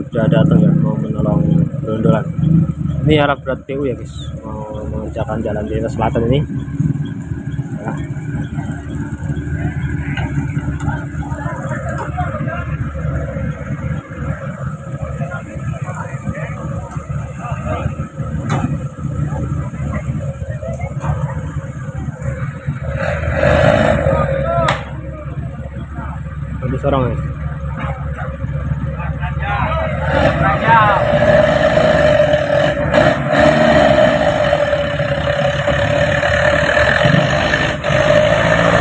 sudah datang ya, mau menolong brondolan. Ini arah berat PU ya guys, mau mengerjakan jalan lintas selatan ini ya. Ada seorang ya.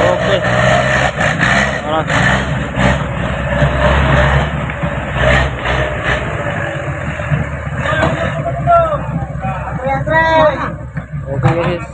Oke. Oke guys.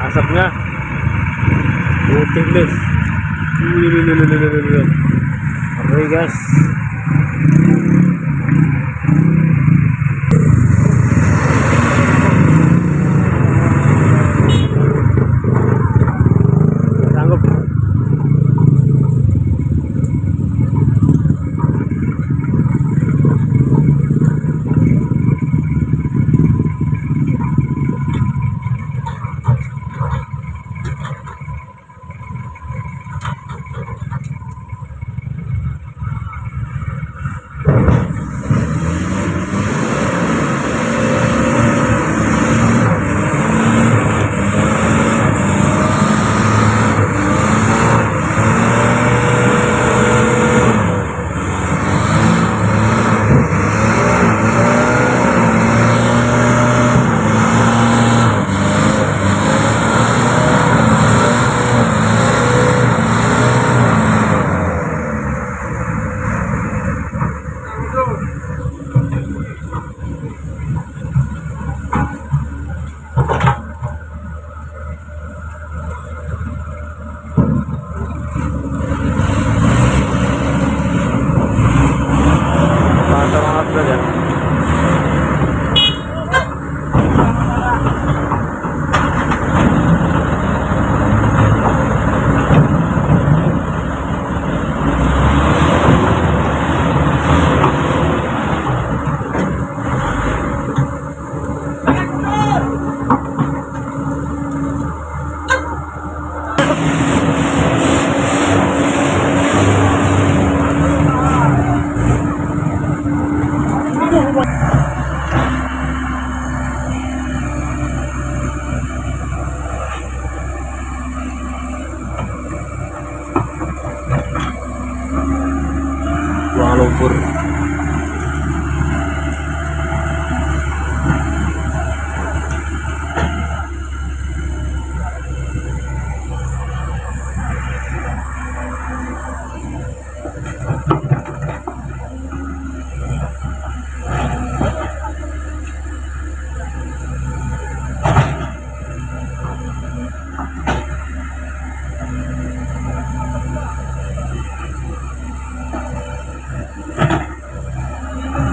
Asapnya putih guys. Oke guys. Sanggup.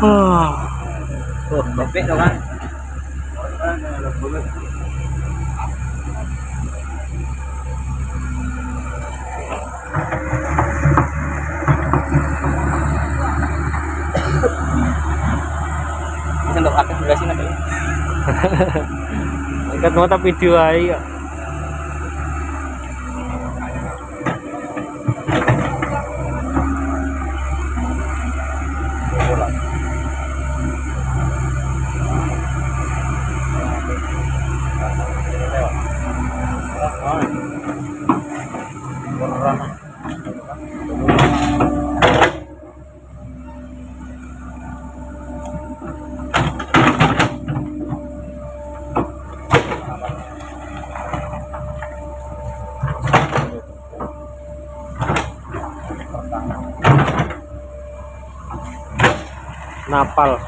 Bebek dong kan. Ini untuk aktif durasi nanti. Angkat mata video aja. Napal.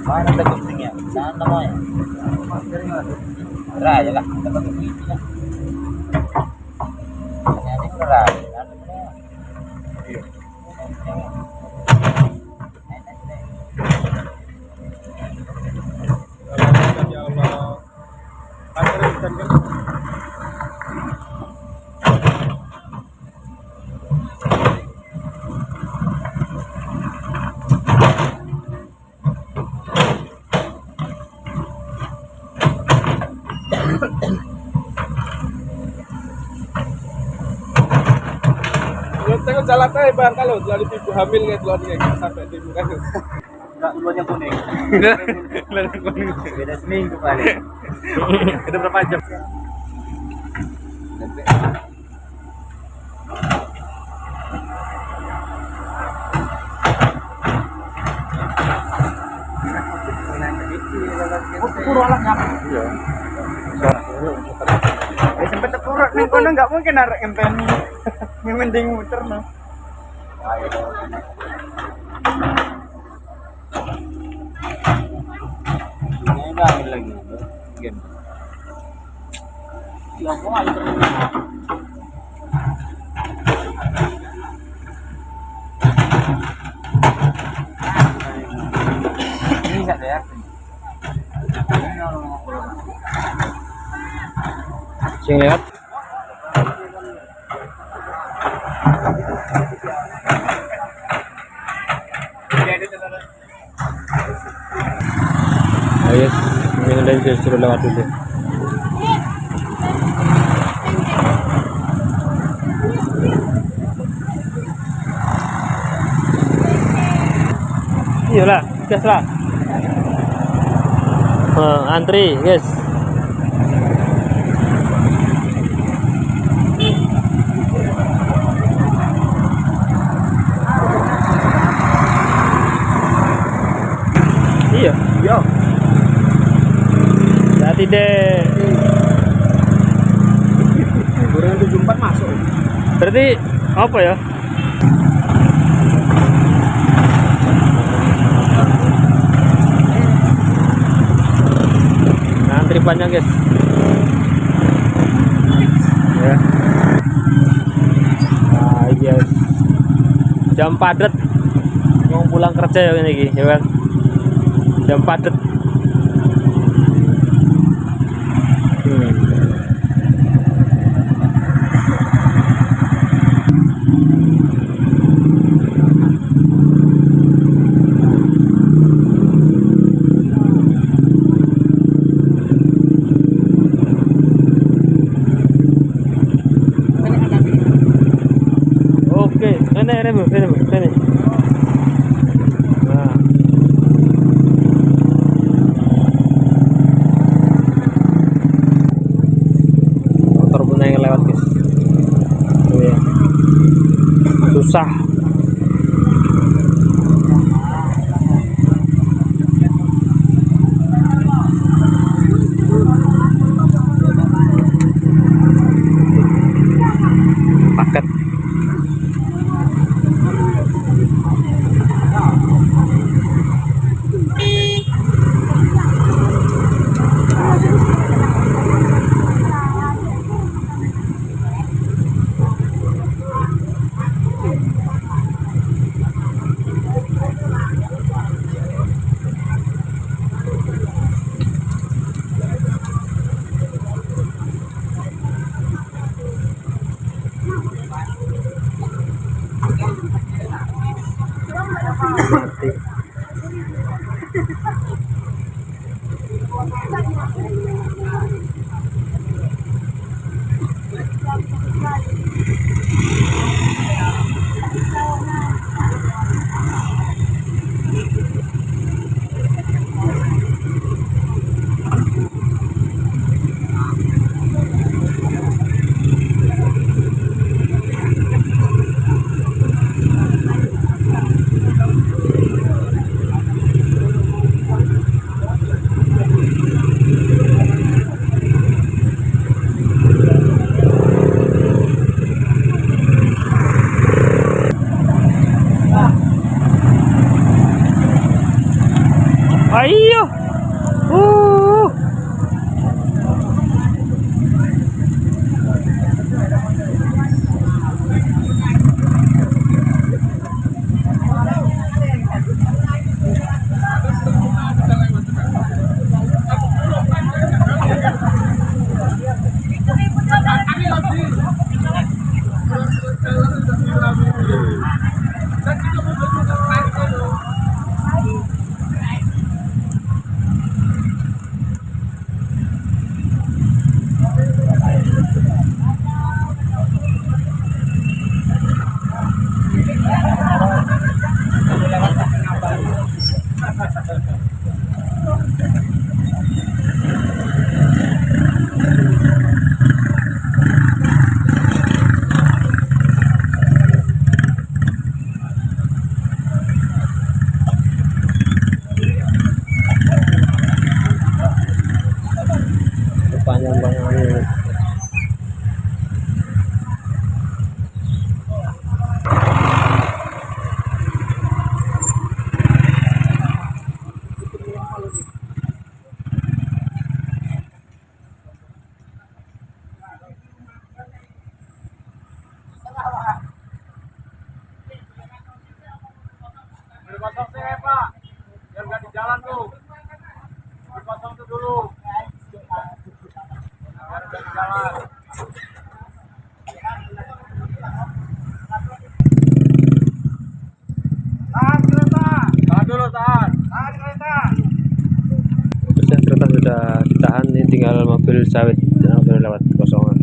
Mana ada kucingnya? Sana namanya. Raya lah, dapat kucingnya. Ini raya. Tengok jalan aja bang, kalau dari ibu hamil kayak telur kayak sampai di ibu kan. Enggak telurnya kuning. Beda seminggu kali. Udah berapa jam? Kurang lah. Iya. Sampai terkurang nih, kono nggak mungkin narik ngenteni. Mending muter no. Ini enggak ambil lagi. Game. Yang mau ada ini enggak ya? Sing lihat. Ayo, ini dari suruh lewat dulu. Iyalah, gas lah. Antri, guys. Iya, yo. Hati deh. Kurang 74 masuk. Berarti apa ya? Nah, antri panjang guys. Ya. Nah, iya. Jam padat. Mau pulang kerja ya ini, ya kan? Jam padat. Oke, ini. Nah. Motor pun yang lewat guys. susah. Paket. Mati. Ayo. Panjang banget. Dipasang sih Pak, biar nggak di jalan tuh. Dipasang tuh dulu. Biar nggak di jalan. Tahan kereta. Tahan dulu, tahan. Tahan kereta. Terus kereta sudah ditahan, ini tinggal mobil sawit yang lewat kosongan.